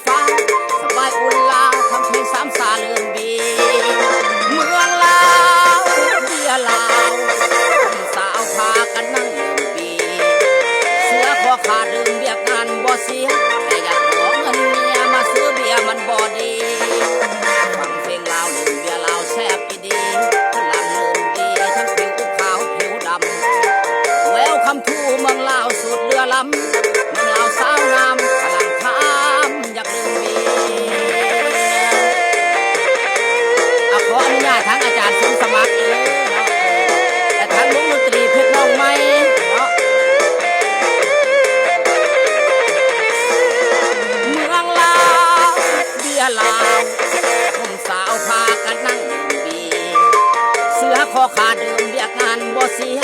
ฟ้าสบายอุ่นลาวทำเพลงสามสาลืมบีเมืองลาวเบียลาวสาวพากันนั่งลืมบีเสือขอขาดลืมเบียกงานบ่เสียแต่อยากขอเงินเมียมาซื้อเบียร์มันบ่ดีฟังเพลงลาวลืมเบียร์ลาวแซ่บอีดีพลังลืมดีทั้งผิวขาวผิวดำแววคำทูเมืองลาวสุดเรือลำเมืองลาวสาวงามกำลังทำอยากลืมเบียร์ขออนุญาตทางอาจารย์สมสมัครเลยเนาะแต่ทางวงดนตรีเพชรน้องไม้เนาะเมืองลาวเบียร์ลาวผมสาวพากันนั่งดื่มเบียร์เสือขอขาดดื่มเบียร์งานบ่เสีย